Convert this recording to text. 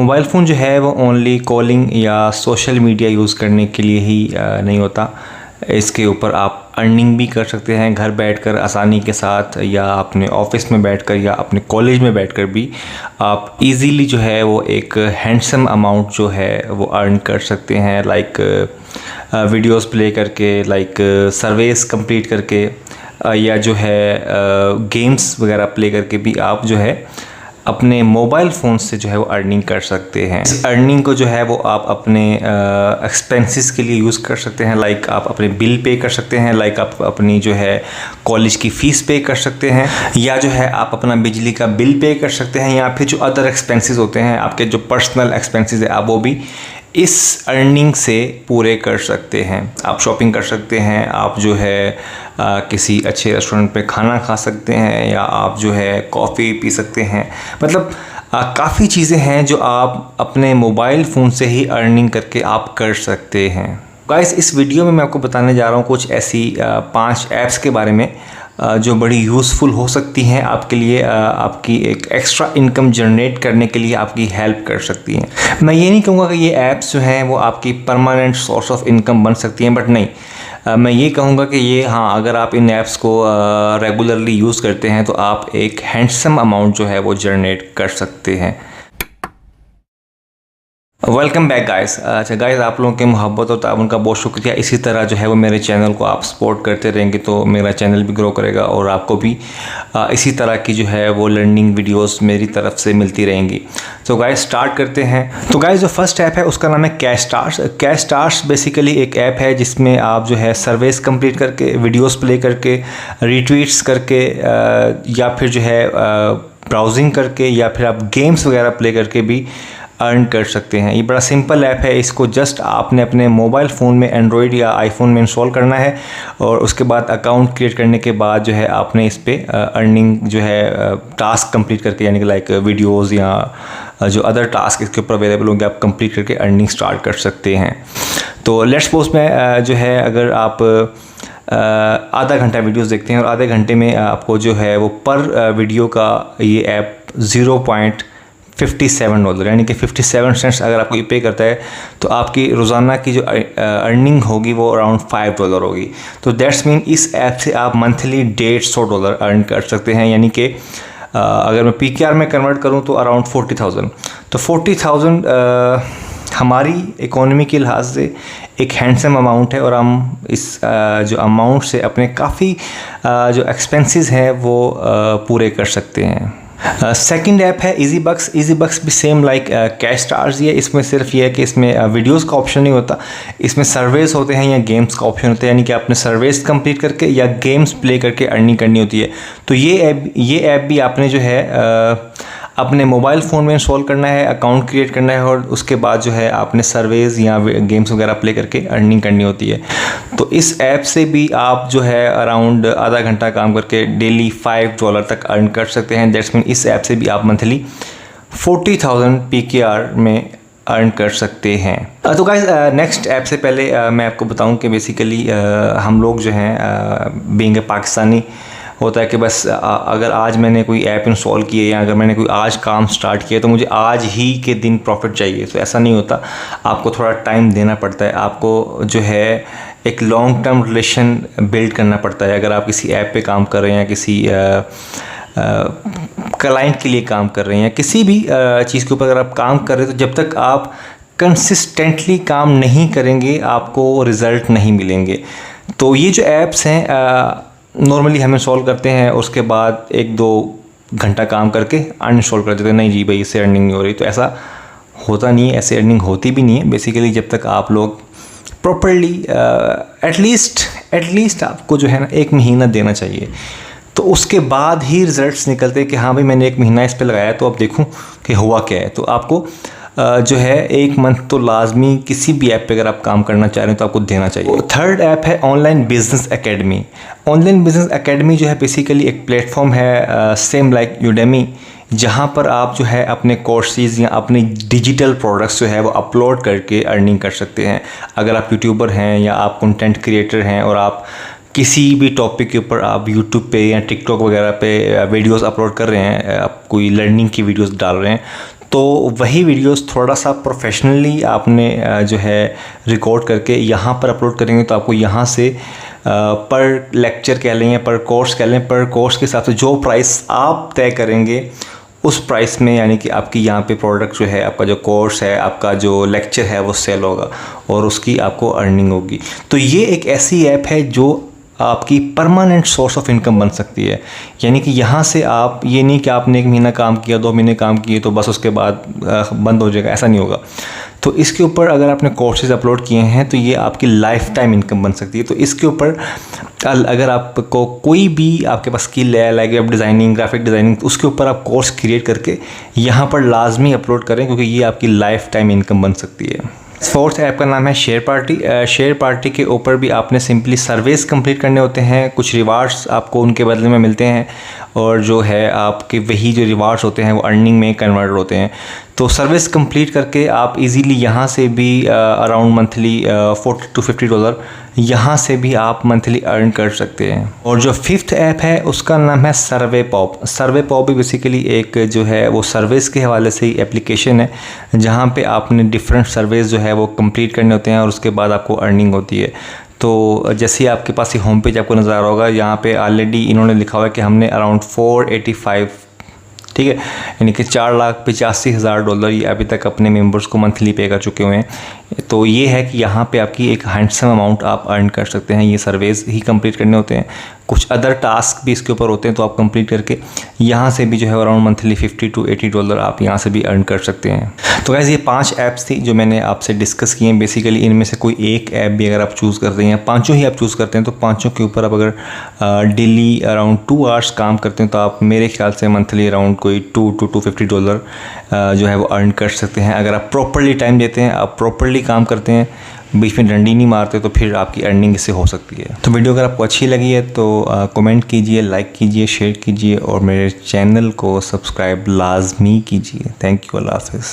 Mobile phone जो है वो ओनली कॉलिंग या सोशल मीडिया यूज़ करने के लिए ही नहीं होता। इसके ऊपर आप अर्निंग भी कर सकते हैं घर बैठकर आसानी के साथ, या अपने ऑफिस में बैठकर या अपने कॉलेज में बैठकर भी आप इजीली जो है वो एक हैंडसम अमाउंट जो है वो अर्न कर सकते हैं। लाइक वीडियोस प्ले करके, लाइक सर्वेस कंप्लीट करके, या जो है गेम्स वगैरह प्ले करके भी आप जो है अपने मोबाइल फ़ोन से जो है वो अर्निंग कर सकते हैं। इस अर्निंग को जो है वो आप अपने एक्सपेंसेस के लिए यूज़ कर सकते हैं। लाइक आप अपने बिल पे कर सकते हैं, लाइक आप अपनी जो है कॉलेज की फ़ीस पे कर सकते हैं, या जो है आप अपना बिजली का बिल पे कर सकते हैं, या फिर जो अदर एक्सपेंसेस होते हैं आपके जो पर्सनल एक्सपेंसेस है आप वो भी इस अर्निंग से पूरे कर सकते हैं। आप शॉपिंग कर सकते हैं, आप जो है किसी अच्छे रेस्टोरेंट पे खाना खा सकते हैं, या आप जो है कॉफ़ी पी सकते हैं। मतलब काफ़ी चीज़ें हैं जो आप अपने मोबाइल फ़ोन से ही अर्निंग करके आप कर सकते हैं। गाइस, इस वीडियो में मैं आपको बताने जा रहा हूँ कुछ ऐसी 5 ऐप्स के बारे में जो बड़ी यूज़फुल हो सकती हैं आपके लिए, आपकी एक एक्स्ट्रा इनकम जनरेट करने के लिए आपकी हेल्प कर सकती हैं। मैं ये नहीं कहूँगा कि ये ऐप्स जो हैं वो आपकी परमानेंट सोर्स ऑफ इनकम बन सकती हैं, बट नहीं, मैं ये कहूँगा कि ये अगर आप इन ऐप्स को रेगुलरली यूज़ करते हैं तो आप एक हैंडसम अमाउंट जो है वो जनरेट कर सकते हैं। Welcome back guys. अच्छा गाइस, आप लोगों के मोहब्बत और ताउन का बहुत शुक्रिया। इसी तरह जो है वो मेरे चैनल को आप सपोर्ट करते रहेंगे तो मेरा चैनल भी ग्रो करेगा और आपको भी इसी तरह की जो है वो लर्निंग वीडियोस मेरी तरफ से मिलती रहेंगी। तो गाइस स्टार्ट करते हैं। तो गाइस जो फर्स्ट ऐप है उसका नाम है cash stars. Cash stars basically एक ऐप है जिसमें आप जो है सर्वेस कंप्लीट करके, वीडियोस प्ले करके, रीट्वीट्स करके, या फिर जो है ब्राउजिंग करके, या फिर आप गेम्स वगैरह प्ले करके भी अर्न कर सकते हैं। ये बड़ा सिंपल ऐप है। इसको जस्ट आपने अपने मोबाइल फ़ोन में, एंड्रॉयड या आईफोन में इंस्टॉल करना है, और उसके बाद अकाउंट क्रिएट करने के बाद जो है आपने इस पे अर्निंग जो है टास्क कंप्लीट करके, यानी कि लाइक वीडियोस या जो अदर टास्क इसके ऊपर अवेलेबल होंगे आप कंप्लीट करके अर्निंग स्टार्ट कर सकते हैं। तो लेट्स सपोज में जो है अगर आप आधा घंटा वीडियोस देखते हैं और आधे घंटे में आपको जो है वो पर वीडियो का ये ऐप $0.57 यानी कि 57 सेंट्स अगर आपको ये पे करता है तो आपकी रोज़ाना की जो अर्निंग होगी वो अराउंड $5 होगी। तो दैट्स मीन इस ऐप से आप मंथली $150 अर्न कर सकते हैं, यानी कि अगर मैं PKR में कन्वर्ट करूँ तो अराउंड 40,000। तो 40,000 हमारी इकोनॉमी के लिहाज से एक हैंडसम अमाउंट है, और हम इस जो अमाउंट से अपने काफ़ी जो एक्सपेंसेस हैं वो पूरे कर सकते हैं। सेकंड ऐप है इजी बक्स। इजी बक्स भी सेम लाइक कैश स्टार्स ही है। इसमें सिर्फ ये है कि इसमें वीडियोस का ऑप्शन नहीं होता, इसमें सर्वेस होते हैं या गेम्स का ऑप्शन होता है, यानी कि आपने सर्वेस कंप्लीट करके या गेम्स प्ले करके अर्निंग करनी होती है। तो ये ऐप भी आपने जो है अपने मोबाइल फ़ोन में इंस्टॉल करना है, अकाउंट क्रिएट करना है, और उसके बाद जो है आपने सर्वेस या गेम्स वगैरह प्ले करके अर्निंग करनी होती है। तो इस ऐप से भी आप जो है अराउंड आधा घंटा काम करके डेली $5 तक अर्न कर सकते हैं। दैट्स मीन इस ऐप से भी आप मंथली 40,000 PKR में अर्न कर सकते हैं। तो गाइस नेक्स्ट ऐप से पहले मैं आपको बताऊं कि बेसिकली हम लोग जो हैं बीइंग ए पाकिस्तानी होता है कि बस अगर आज मैंने कोई ऐप इंस्टॉल किए या अगर मैंने कोई आज काम स्टार्ट किया तो मुझे आज ही के दिन प्रॉफिट चाहिए। तो ऐसा नहीं होता, आपको थोड़ा टाइम देना पड़ता है। आपको जो है एक लॉन्ग टर्म रिलेशन बिल्ड करना पड़ता है। अगर आप किसी ऐप पे काम कर रहे हैं या किसी क्लाइंट के लिए काम कर रहे हैं या किसी भी चीज़ के ऊपर अगर आप काम कर रहे हैं, तो जब तक आप कंसिस्टेंटली काम नहीं करेंगे आपको रिज़ल्ट नहीं मिलेंगे। तो ये जो ऐप्स हैं नॉर्मली हम इंस्टॉल करते हैं, उसके बाद 1-2 घंटा काम करके अनइंस्टॉल कर देते हैं। नहीं जी भाई, इससे अर्निंग नहीं हो रही। तो ऐसा होता नहीं है, ऐसे अर्निंग होती भी नहीं है। बेसिकली जब तक आप लोग प्रॉपरली एटलीस्ट आपको जो है ना 1 महीना देना चाहिए, तो उसके बाद ही रिजल्ट्स निकलते हैं कि हाँ भाई मैंने 1 महीना इस पर लगाया तो अब देखूँ कि हुआ क्या है। तो आपको जो है 1 मंथ तो लाजमी किसी भी ऐप पे अगर आप काम करना चाह रहे हैं तो आपको देना चाहिए। थर्ड ऐप है online business academy. Online business academy जो है बेसिकली एक प्लेटफॉर्म है सेम लाइक यूडेमी, जहाँ पर आप जो है अपने कोर्सेज या अपने डिजिटल प्रोडक्ट्स जो है वो अपलोड करके अर्निंग कर सकते हैं। अगर आप यूट्यूबर हैं या आप कंटेंट क्रिएटर हैं और आप किसी भी टॉपिक के ऊपर आप यूट्यूब पे या टिकटॉक वगैरह पे वीडियोस अपलोड कर रहे हैं, आप कोई लर्निंग की वीडियोस डाल रहे हैं, तो वही वीडियोस थोड़ा सा प्रोफेशनली आपने जो है रिकॉर्ड करके यहाँ पर अपलोड करेंगे तो आपको यहाँ से पर लेक्चर कह लें या पर कोर्स कह लें, पर कोर्स के हिसाब से जो प्राइस आप तय करेंगे उस प्राइस में, यानी कि आपकी यहाँ पे प्रोडक्ट जो है, आपका जो कोर्स है, आपका जो लेक्चर है वो सेल होगा और उसकी आपको अर्निंग होगी। तो ये एक ऐसी ऐप है जो आपकी परमानेंट सोर्स ऑफ इनकम बन सकती है। यानी कि यहाँ से आप, ये नहीं कि आपने 1 महीना काम किया, 2 महीने काम किए तो बस उसके बाद बंद हो जाएगा, ऐसा नहीं होगा। तो इसके ऊपर अगर आपने कोर्सेज अपलोड किए हैं तो ये आपकी लाइफ टाइम इनकम बन सकती है। तो इसके ऊपर अगर आपको कोई भी आपके पास स्किल है, like web designing, graphic designing, तो उसके ऊपर आप कोर्स क्रिएट करके यहाँ पर लाजमी अपलोड करें, क्योंकि ये आपकी लाइफ टाइम इनकम बन सकती है। फोर्थ ऐप का नाम है शेयर पार्टी। शेयर पार्टी के ऊपर भी आपने सिंपली सर्वेस कंप्लीट करने होते हैं, कुछ रिवार्ड्स आपको उनके बदले में मिलते हैं और जो है आपके वही जो रिवार्ड्स होते हैं वो अर्निंग में कन्वर्ट होते हैं। तो सर्विस कंप्लीट करके आप इजीली यहाँ से भी अराउंड मंथली $40 to $50 यहाँ से भी आप मंथली अर्न कर सकते हैं। और जो फिफ्थ ऐप है उसका नाम है सर्वे पॉप। सर्वे पॉप भी बेसिकली एक जो है वो सर्विस के हवाले से ही एप्लीकेशन है, जहाँ पे आपने डिफरेंट सर्विस जो है वो कंप्लीट करने होते हैं और उसके बाद आपको अर्निंग होती है। तो जैसे आपके पास ये होम पेज आपको नज़र आ रहा होगा, यहाँ पे ऑलरेडी इन्होंने लिखा हुआ है कि हमने अराउंड 485, ठीक है, यानी कि $4,85,000 ये अभी तक अपने मेंबर्स को मंथली पे कर चुके हुए हैं। तो ये है कि यहाँ पे आपकी एक हैंडसम अमाउंट आप अर्न कर सकते हैं। ये सर्वेस ही कंप्लीट करने होते हैं, कुछ अदर टास्क भी इसके ऊपर होते हैं, तो आप कंप्लीट करके यहाँ से भी जो है अराउंड मंथली $50 to $80 आप यहाँ से भी अर्न कर सकते हैं। तो गाइस ये 5 ऐप्स थी जो मैंने आपसे डिस्कस किए हैं। बेसिकली इनमें से कोई एक ऐप भी अगर आप चूज़ करते हैं, पाँचों ही आप चूज़ करते हैं, तो पाँचों के ऊपर आप अगर डेली अराउंड 2 आवर्स काम करते हैं तो आप मेरे ख्याल से मंथली अराउंड कोई $2 to $250 जो है वो अर्न कर सकते हैं। अगर आप प्रॉपरली टाइम देते हैं, आप प्रॉपरली काम करते हैं, बीच में डंडी नहीं मारते, तो फिर आपकी अर्निंग इससे हो सकती है। तो वीडियो अगर आपको अच्छी लगी है तो कमेंट कीजिए, लाइक कीजिए, शेयर कीजिए और मेरे चैनल को सब्सक्राइब लाजमी कीजिए। थैंक यू, अल्लाह हाफ़िज़।